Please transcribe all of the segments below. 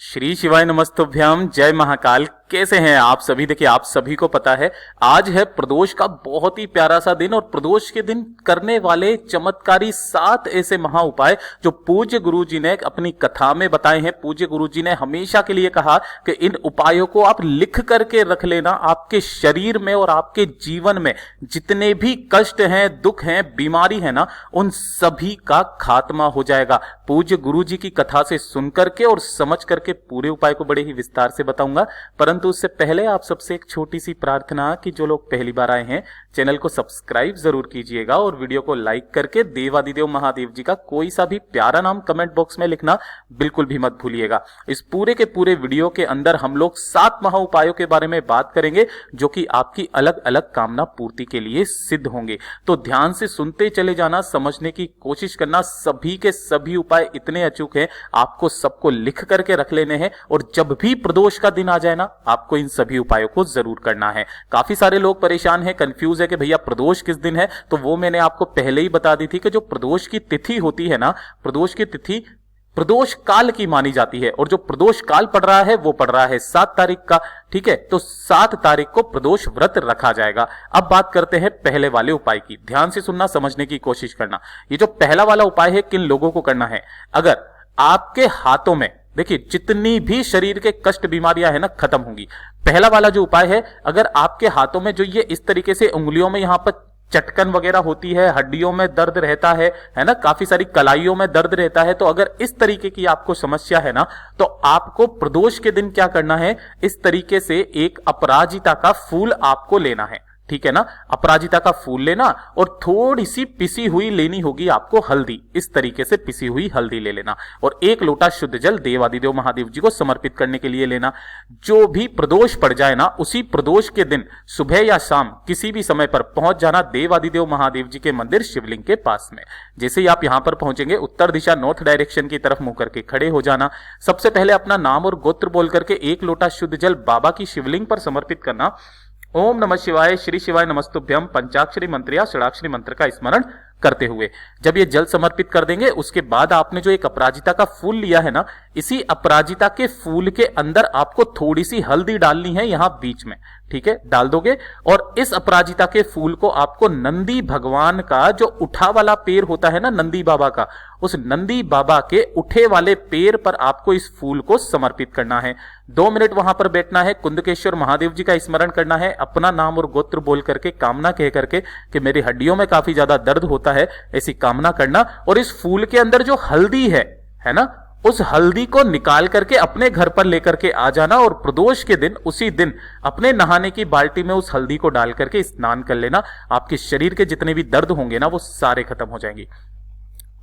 श्री शिवाय नमस्तुभ्याम। जय महाकाल। कैसे हैं आप सभी? देखिए, आप सभी को पता है आज है प्रदोष का बहुत ही प्यारा सा दिन और प्रदोष के दिन करने वाले चमत्कारी 7 ऐसे महा उपाय जो पूज्य गुरु जी ने अपनी कथा में बताए हैं। पूज्य गुरु जी ने हमेशा के लिए कहा कि इन उपायों को आप लिख करके रख लेना। आपके शरीर में और आपके जीवन में जितने भी कष्ट हैं, दुख हैं, बीमारी है ना, उन सभी का खात्मा हो जाएगा। पूज्य गुरु जी की कथा से सुन करके और समझ करके पूरे उपाय को बड़े ही विस्तार से बताऊंगा। परंतु उससे पहले आप सबसे एक छोटी सी प्रार्थना कि जो लोग पहली बार आए हैं चैनल को सब्सक्राइब जरूर कीजिएगा और वीडियो को लाइक करके देवादिदेव महादेव जी का कोई सा भी प्यारा नाम कमेंट बॉक्स में लिखना बिल्कुल भी मत भूलिएगा। इस पूरे के पूरे वीडियो के अंदर हम लोग 7 महा उपायों के बारे में बात करेंगे जो कि आपकी अलग अलग कामना पूर्ति के लिए सिद्ध होंगे। तो ध्यान से सुनते चले जाना, समझने की कोशिश करना। सभी के सभी उपाय इतने अचूक हैं, आपको सबको लिख करके रख लेने हैं और जब भी प्रदोष का दिन आ जाए ना, आपको इन सभी उपायों को जरूर करना है। काफी सारे लोग परेशान हैं, कंफ्यूज है कि भैया प्रदोष किस दिन है। तो वो मैंने आपको पहले ही बता दी थी कि जो प्रदोष की तिथि होती है ना, प्रदोष की तिथि प्रदोष काल की मानी जाती है और जो प्रदोष काल पड़ रहा है वो पड़ रहा है 7 तारीख का। ठीक है, तो 7 तारीख को प्रदोष व्रत रखा जाएगा। अब बात करते हैं पहले वाले उपाय की। ध्यान से सुनना, समझने की कोशिश करना। ये जो पहला वाला उपाय है, किन लोगों को करना है? अगर आपके हाथों में, देखिए, जितनी भी शरीर के कष्ट बीमारियां है ना, खत्म होंगी। पहला वाला जो उपाय है, अगर आपके हाथों में जो ये इस तरीके से उंगलियों में यहां पर चटकन वगैरह होती है, हड्डियों में दर्द रहता है ना, काफी सारी कलाइयों में दर्द रहता है, तो अगर इस तरीके की आपको समस्या है ना, तो आपको प्रदोष के दिन क्या करना है? इस तरीके से एक अपराजिता का फूल आपको लेना है। ठीक है ना, अपराजिता का फूल लेना और थोड़ी सी पिसी हुई लेनी होगी आपको हल्दी। इस तरीके से पिसी हुई हल्दी ले लेना और 1 लोटा शुद्ध जल देवादिदेव महादेव जी को समर्पित करने के लिए लेना। जो भी प्रदोष पड़ जाए ना, उसी प्रदोष के दिन सुबह या शाम किसी भी समय पर पहुंच जाना देवादिदेव महादेव जी के मंदिर शिवलिंग के पास में। जैसे ही आप यहां पर पहुंचेंगे, उत्तर दिशा नॉर्थ डायरेक्शन की तरफ मुंह करके खड़े हो जाना। सबसे पहले अपना नाम और गोत्र बोल करके 1 लोटा शुद्ध जल बाबा की शिवलिंग पर समर्पित करना। ओम नमः शिवाय, श्री शिवाय नमस्तुभ्यम पंचाक्षरी मंत्र या षडाक्षरी मंत्र का स्मरण करते हुए जब ये जल समर्पित कर देंगे, उसके बाद आपने जो एक अपराजिता का फूल लिया है ना, इसी अपराजिता के फूल के अंदर आपको थोड़ी सी हल्दी डालनी है यहां बीच में। ठीक है, डाल दोगे और इस अपराजिता के फूल को आपको नंदी भगवान का जो उठा वाला पैर होता है ना, नंदी बाबा का, उस नंदी बाबा के उठे वाले पैर पर आपको इस फूल को समर्पित करना है। 2 मिनट वहां पर बैठना है, कुंदकेश्वर महादेव जी का स्मरण करना है, अपना नाम और गोत्र बोल करके, कामना कह करके कि मेरी हड्डियों में काफी ज्यादा दर्द होता है, ऐसी कामना करना। और इस फूल के अंदर जो हल्दी है ना, उस हल्दी को निकाल करके अपने घर पर लेकर के आ जाना और प्रदोष के दिन, उसी दिन अपने नहाने की बाल्टी में उस हल्दी को डाल करके स्नान कर लेना। आपके शरीर के जितने भी दर्द होंगे ना, वो सारे खत्म हो जाएंगे।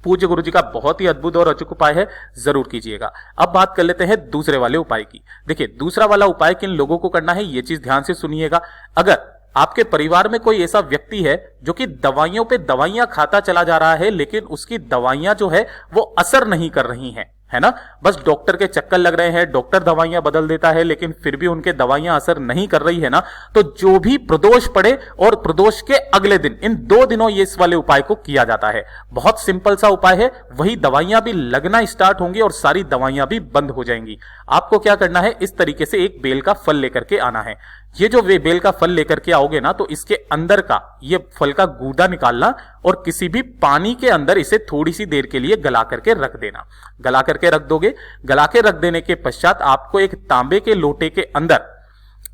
पूज्य गुरु जी का बहुत ही अद्भुत और अचूक उपाय है, जरूर कीजिएगा। अब बात कर लेते हैं दूसरे वाले उपाय की। देखिए, दूसरा वाला उपाय किन लोगों को करना है, ये चीज ध्यान से सुनिएगा। अगर आपके परिवार में कोई ऐसा व्यक्ति है जो कि दवाइयों पे दवाइयां खाता चला जा रहा है, लेकिन उसकी दवाइयां जो है वो असर नहीं कर रही हैं, है ना, बस डॉक्टर के चक्कर लग रहे हैं, डॉक्टर दवाइयां बदल देता है लेकिन फिर भी उनके दवाइयां असर नहीं कर रही है ना, तो जो भी प्रदोष पड़े और प्रदोष के अगले दिन, इन 2 दिनों ये इस वाले उपाय को किया जाता है। बहुत सिंपल सा उपाय है, वही दवाइयां भी लगना स्टार्ट होंगी और सारी दवाइयां भी बंद हो जाएंगी। आपको क्या करना है? इस तरीके से एक बेल का फल लेकर के आना है। ये जो वे बेल का फल लेकर के आओगे ना, तो इसके अंदर का ये फल का गूदा निकालना और किसी भी पानी के अंदर इसे थोड़ी सी देर के लिए गला करके रख देना। गला करके रख दोगे, गला के रख देने के पश्चात आपको एक तांबे के लोटे के अंदर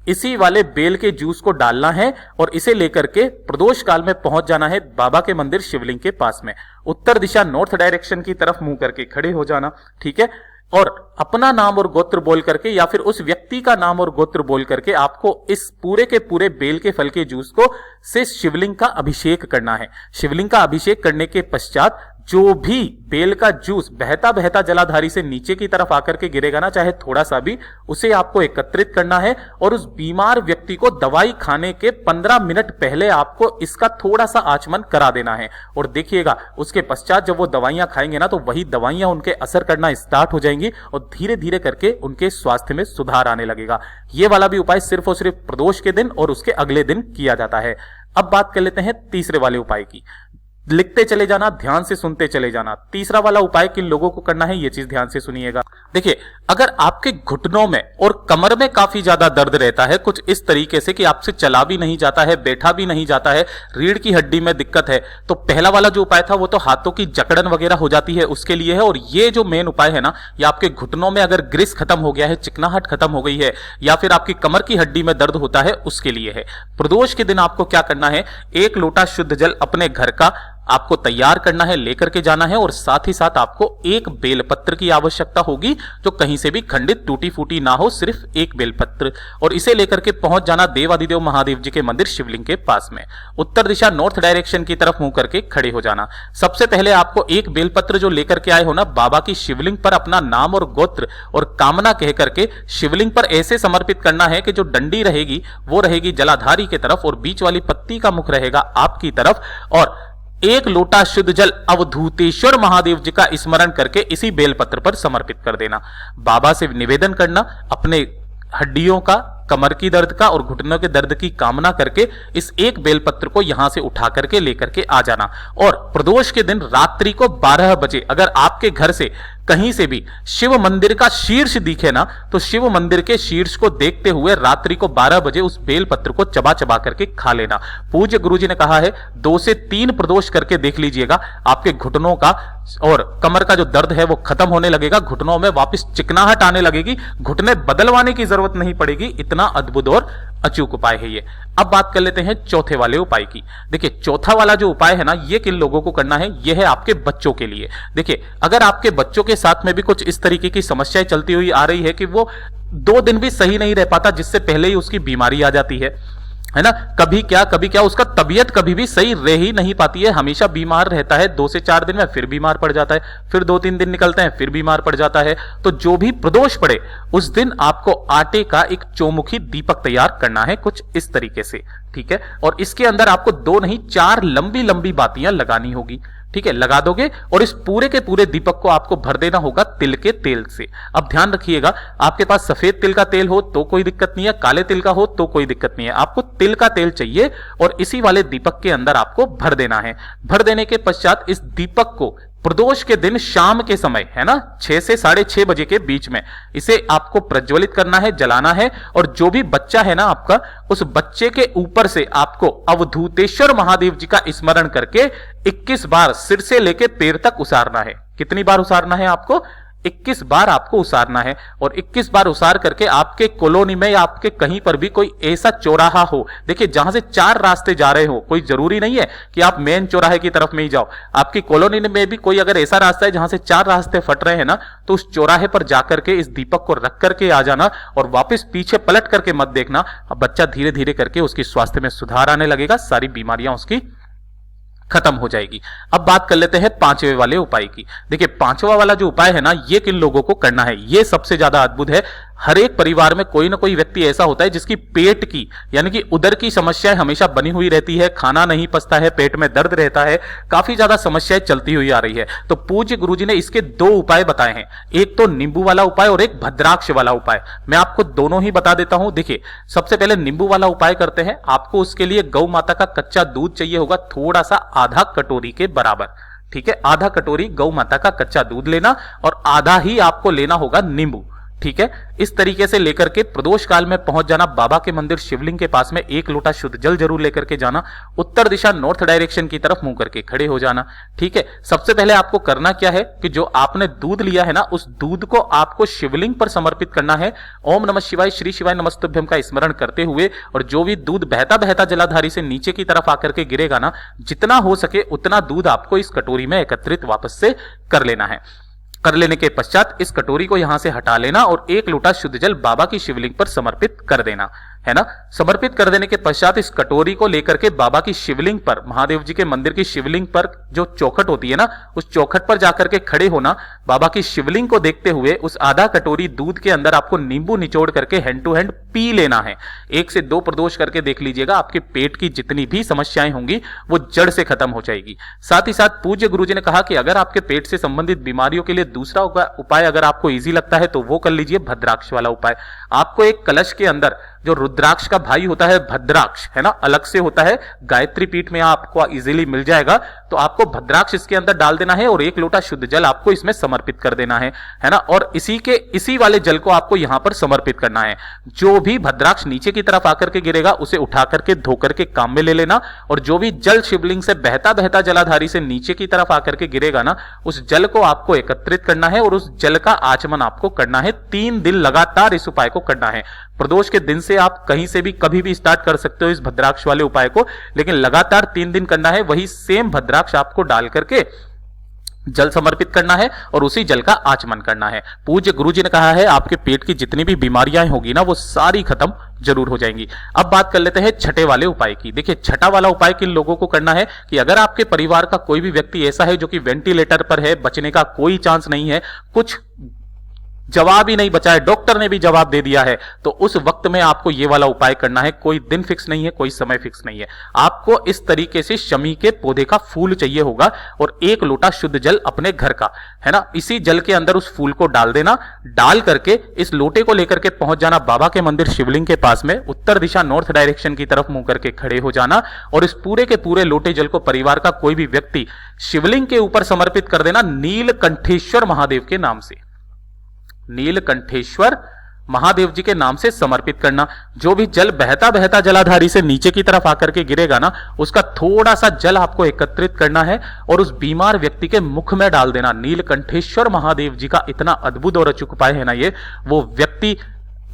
इसी वाले बेल के जूस को डालना है और इसे लेकर के प्रदोष काल में पहुंच जाना है बाबा के मंदिर शिवलिंग के पास में। उत्तर दिशा नॉर्थ डायरेक्शन की तरफ मुंह करके खड़े हो जाना। ठीक है, और अपना नाम और गोत्र बोल करके या फिर उस व्यक्ति का नाम और गोत्र बोल करके आपको इस पूरे के पूरे बेल के फल के जूस को से शिवलिंग का अभिषेक करना है। शिवलिंग का अभिषेक करने के पश्चात जो भी बेल का जूस बहता बहता जलाधारी से नीचे की तरफ आकर के गिरेगा ना, चाहे थोड़ा सा भी, उसे आपको एकत्रित करना है और उस बीमार व्यक्ति को दवाई खाने के 15 मिनट पहले आपको इसका थोड़ा सा आचमन करा देना है। और देखिएगा, उसके पश्चात जब वो दवाइयां खाएंगे ना, तो वही दवाइयां उनके असर करना स्टार्ट हो जाएंगी और धीरे धीरे करके उनके स्वास्थ्य में सुधार आने लगेगा। ये वाला भी उपाय सिर्फ और सिर्फ प्रदोष के दिन और उसके अगले दिन किया जाता है। अब बात कर लेते हैं तीसरे वाले उपाय की। लिखते चले जाना, ध्यान से सुनते चले जाना। तीसरा वाला उपाय किन लोगों को करना है, ये चीज ध्यान से सुनिएगा। देखिए, अगर आपके घुटनों में और कमर में काफी ज्यादा दर्द रहता है, कुछ इस तरीके से कि आपसे चला भी नहीं जाता है, बैठा भी नहीं जाता है, रीढ़ की हड्डी में दिक्कत है, तो पहला वाला जो उपाय था वो तो हाथों की जकड़न वगैरह हो जाती है उसके लिए है। और ये जो मेन उपाय है ना, ये आपके घुटनों में अगर ग्रिस खत्म हो गया है, चिकनाहट खत्म हो गई है, या फिर आपकी कमर की हड्डी में दर्द होता है, उसके लिए है। प्रदोष के दिन आपको क्या करना है, 1 लोटा शुद्ध जल अपने घर का आपको तैयार करना है, लेकर के जाना है, और साथ ही साथ आपको 1 बेलपत्र की आवश्यकता होगी जो कहीं से भी खंडित टूटी फूटी ना हो, सिर्फ 1 बेलपत्र, और इसे लेकर के पहुंच जाना देवाधिदेव महादेव जी के मंदिर शिवलिंग के पास में। उत्तर दिशा नॉर्थ डायरेक्शन की तरफ मुंह करके खड़े हो जाना। सबसे पहले आपको 1 बेलपत्र जो लेकर के आए हो ना, बाबा की शिवलिंग पर अपना नाम और गोत्र और कामना कह करके शिवलिंग पर ऐसे समर्पित करना है कि जो डंडी रहेगी वो रहेगी जलाधारी की तरफ और बीच वाली पत्ती का मुख रहेगा आपकी तरफ, और 1 लोटा शुद्ध जल अवधूतेश्वर महादेव जी का स्मरण करके इसी बेलपत्र पर समर्पित कर देना। बाबा से निवेदन करना, अपने हड्डियों का, कमर की दर्द का और घुटनों के दर्द की कामना करके इस 1 बेलपत्र को यहां से उठा करके लेकर के आ जाना। और प्रदोष के दिन रात्रि को 12 बजे अगर आपके घर से कहीं से भी शिव मंदिर का शीर्ष दिखे ना, तो शिव मंदिर के शीर्ष को देखते हुए रात्रि को 12 बजे उस बेलपत्र को चबा चबा करके खा लेना। पूज्य गुरुजी ने कहा है 2 से 3 प्रदोष करके देख लीजिएगा, आपके घुटनों का और कमर का जो दर्द है वो खत्म होने लगेगा, घुटनों में वापस चिकनाहट आने लगेगी, घुटने बदलवाने की जरूरत नहीं पड़ेगी। इतना अद्भुत और अचूक उपाय है ये। अब बात कर लेते हैं चौथे वाले उपाय की। देखिए, चौथा वाला जो उपाय है ना, ये किन लोगों को करना है, ये है आपके बच्चों के लिए। देखिए, अगर आपके बच्चों के साथ में भी कुछ इस तरीके की समस्याएं चलती हुई आ रही है कि वो 2 दिन भी सही नहीं रह पाता, जिससे पहले ही उसकी बीमारी आ जाती है ना, कभी क्या उसका तबीयत कभी भी सही रह ही नहीं पाती है, हमेशा बीमार रहता है, 2 से 4 दिन में फिर बीमार पड़ जाता है, फिर 2-3 दिन निकलते हैं फिर बीमार पड़ जाता है। तो जो भी प्रदोष पड़े उस दिन आपको आटे का एक चौमुखी दीपक तैयार करना है कुछ इस तरीके से, ठीक है। और इसके अंदर आपको 2 नहीं 4 लंबी लंबी बातियां लगानी होगी, ठीक है, लगा दोगे। और इस पूरे के पूरे दीपक को आपको भर देना होगा तिल के तेल से। अब ध्यान रखिएगा, आपके पास सफेद तिल का तेल हो तो कोई दिक्कत नहीं है, काले तिल का हो तो कोई दिक्कत नहीं है, आपको तिल का तेल चाहिए और इसी वाले दीपक के अंदर आपको भर देना है। भर देने के पश्चात इस दीपक को प्रदोष के दिन शाम के समय, है ना, 6 से 6:30 बजे के बीच में इसे आपको प्रज्वलित करना है, जलाना है। और जो भी बच्चा है ना आपका, उस बच्चे के ऊपर से आपको अवधूतेश्वर महादेव जी का स्मरण करके 21 बार सिर से लेके पैर तक उसारना है। कितनी बार उसारना है आपको? 21 बार आपको उसारना है। और 21 बार उसार करके आपके कॉलोनी में या आपके कहीं पर भी कोई ऐसा चौराहा हो, देखिए जहां से 4 रास्ते जा रहे हो, कोई जरूरी नहीं है कि आप मेन चौराहे की तरफ में ही जाओ, आपकी कॉलोनी में भी कोई अगर ऐसा रास्ता है जहां से 4 रास्ते फट रहे हैं ना, तो उस चौराहे पर जाकर के इस दीपक को रख करके आ जाना और वापस पीछे पलट करके मत देखना। अब बच्चा धीरे धीरे करके उसकी स्वास्थ्य में सुधार आने लगेगा, सारी बीमारियां उसकी खत्म हो जाएगी। अब बात कर लेते हैं 5वें वाले उपाय की। देखिए, 5वां वाला जो उपाय है ना, ये किन लोगों को करना है, ये सबसे ज्यादा अद्भुत है। हर एक परिवार में कोई ना कोई व्यक्ति ऐसा होता है जिसकी पेट की यानी कि उदर की समस्याएं हमेशा बनी हुई रहती है, खाना नहीं पचता है, पेट में दर्द रहता है, काफी ज्यादा समस्याएं चलती हुई आ रही है। तो पूज्य गुरुजी ने इसके 2 उपाय बताए हैं, एक तो नींबू वाला उपाय और एक भद्राक्ष वाला उपाय। मैं आपको दोनों ही बता देता हूं। देखिए, सबसे पहले नींबू वाला उपाय करते हैं। आपको उसके लिए गौ माता का कच्चा दूध चाहिए होगा, थोड़ा सा, आधा कटोरी के बराबर, ठीक है। आधा कटोरी गौ माता का कच्चा दूध लेना और आधा ही आपको लेना होगा नींबू, ठीक है। इस तरीके से लेकर के प्रदोष काल में पहुंच जाना। बाबा के मंदिर शिवलिंग के पास में 1 लोटा शुद्ध जल जरूर लेकर के जाना। उत्तर दिशा नॉर्थ डायरेक्शन की तरफ मुंह करके खड़े हो जाना, ठीक है। सबसे पहले आपको करना क्या है कि जो आपने दूध लिया है ना, उस दूध को आपको शिवलिंग पर समर्पित करना है। ओम नमः शिवाय, श्री शिवाय नमस्तुभ्यम का स्मरण करते हुए, और जो भी दूध बहता बहता जलाधारी से नीचे की तरफ आकर के गिरेगा ना, जितना हो सके उतना दूध आपको इस कटोरी में एकत्रित वापस से कर लेना है। कर लेने के पश्चात इस कटोरी को यहां से हटा लेना और 1 लोटा शुद्ध जल बाबा की शिवलिंग पर समर्पित कर देना, है ना। समर्पित कर देने के पश्चात इस कटोरी को लेकर के बाबा की शिवलिंग पर, महादेव जी के मंदिर की शिवलिंग पर जो चौखट होती है ना, उस चौखट पर जाकर के खड़े होना। बाबा की शिवलिंग को देखते हुए उस आधा कटोरी दूध के अंदर आपको नींबू निचोड़ करके हैंड टू हैंड पी लेना है। 1 से 2 प्रदोष करके देख लीजिएगा, आपके पेट की जितनी भी समस्याएं होंगी वो जड़ से खत्म हो जाएगी। साथ ही साथ पूज्य गुरुजी ने कहा कि अगर आपके पेट से संबंधित बीमारियों के लिए दूसरा उपाय अगर आपको इजी लगता है तो वो कर लीजिए, भद्राक्ष वाला उपाय। आपको एक कलश के अंदर जो रुद्राक्ष का भाई होता है भद्राक्ष, है ना, अलग से होता है, गायत्री पीठ में आपको इजीली मिल जाएगा। तो आपको भद्राक्ष इसके अंदर डाल देना है और 1 लोटा शुद्ध जल आपको इसमें समर्पित कर देना है ना। और इसी वाले जल को आपको यहां पर समर्पित करना है। जो भी भद्राक्ष नीचे की तरफ आकर के गिरेगा उसे उठा करके धो करके काम में ले लेना, और जो भी जल शिवलिंग से बहता बहता जलाधारी से नीचे की तरफ आकर के गिरेगा ना, उस जल को आपको एकत्रित करना है और उस जल का आचमन आपको करना है। 3 दिन लगातार इस उपाय को करना है। प्रदोष के दिन से आप कहीं से भी कभी भी स्टार्ट कर सकते हो इस भद्राक्ष वाले उपाय को, लेकिन लगातार 3 दिन करना है। वही सेम भद्राक्ष आपको डाल करके जल समर्पित करना है और उसी जल का आचमन करना है। पूज्य गुरु जी ने कहा है आपके पेट की जितनी भी बीमारियां होगी ना वो सारी खत्म जरूर हो जाएंगी। अब बात कर लेते हैं छठे वाले उपाय की। देखिए छठा वाला उपाय किन लोगों को करना है कि अगर आपके परिवार का कोई भी व्यक्ति ऐसा है जो कि वेंटिलेटर पर है, बचने का कोई चांस नहीं है, कुछ जवाब ही नहीं बचा है, डॉक्टर ने भी जवाब दे दिया है, तो उस वक्त में आपको ये वाला उपाय करना है। कोई दिन फिक्स नहीं है, कोई समय फिक्स नहीं है। आपको इस तरीके से शमी के पौधे का फूल चाहिए होगा और 1 लोटा शुद्ध जल अपने घर का, है ना, इसी जल के अंदर उस फूल को डाल देना। डाल करके इस लोटे को लेकर के पहुंच जाना बाबा के मंदिर शिवलिंग के पास में, उत्तर दिशा नॉर्थ डायरेक्शन की तरफ मुंह करके खड़े हो जाना और इस पूरे के पूरे लोटे जल को परिवार का कोई भी व्यक्ति शिवलिंग के ऊपर समर्पित कर देना नीलकंठेश्वर महादेव के नाम से। नीलकंठेश्वर महादेव जी के नाम से समर्पित करना। जो भी जल बहता बहता जलाधारी से नीचे की तरफ आकर के गिरेगा ना, उसका थोड़ा सा जल आपको एकत्रित करना है और उस बीमार व्यक्ति के मुख में डाल देना। नीलकंठेश्वर महादेव जी का इतना अद्भुत और अचूक उपाय है ना ये, वो व्यक्ति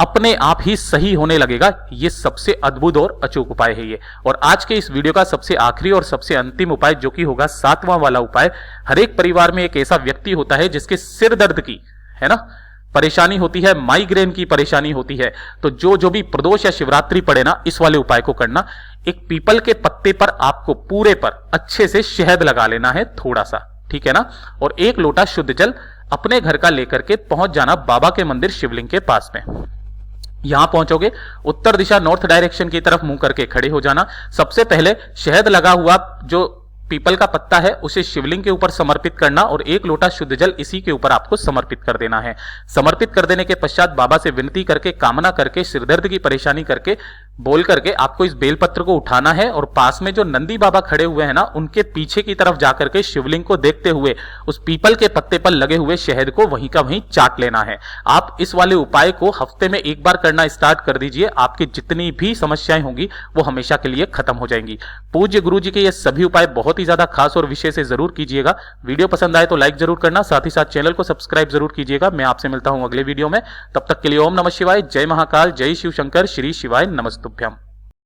अपने आप ही सही होने लगेगा। ये सबसे अद्भुत और अचूक उपाय है ये। और आज के इस वीडियो का सबसे आखिरी और सबसे अंतिम उपाय जो कि होगा 7वां वाला उपाय। हर एक परिवार में एक ऐसा व्यक्ति होता है जिसके सिर दर्द की, है ना, परेशानी होती है, माइग्रेन की परेशानी होती है। तो जो भी प्रदोष या शिवरात्रि पड़े ना, इस वाले उपाय को करना। एक पीपल के पत्ते पर आपको पूरे पर अच्छे से शहद लगा लेना है थोड़ा सा, ठीक है ना, और 1 लोटा शुद्ध जल अपने घर का लेकर के पहुंच जाना बाबा के मंदिर शिवलिंग के पास में। यहां पहुंचोगे, उत्तर दिशा नॉर्थ डायरेक्शन की तरफ मुंह करके खड़े हो जाना। सबसे पहले शहद लगा हुआ जो पीपल का पत्ता है उसे शिवलिंग के ऊपर समर्पित करना और 1 लोटा शुद्ध जल इसी के ऊपर आपको समर्पित कर देना है। समर्पित कर देने के पश्चात बाबा से विनती करके, कामना करके, सिरदर्द की परेशानी करके, बोल करके आपको इस बेलपत्र को उठाना है और पास में जो नंदी बाबा खड़े हुए हैं ना, उनके पीछे की तरफ जाकर के शिवलिंग को देखते हुए उस पीपल के पत्ते पर लगे हुए शहद को वहीं का वहीं चाट लेना है। आप इस वाले उपाय को हफ्ते में 1 बार करना स्टार्ट कर दीजिए। आपकी जितनी भी समस्याएं होंगी वो हमेशा के लिए खत्म हो जाएंगी। पूज्य गुरु जी के ये सभी उपाय बहुत ही ज्यादा खास और विशेष है, जरूर कीजिएगा। वीडियो पसंद आए तो लाइक जरूर करना, साथ ही साथ चैनल को सब्सक्राइब जरूर कीजिएगा। मैं आपसे मिलता हूं अगले वीडियो में, तब तक के लिए ओम नमः शिवाय, जय महाकाल, जय शिव शंकर, श्री शिवाय नमस्तुभ्यम।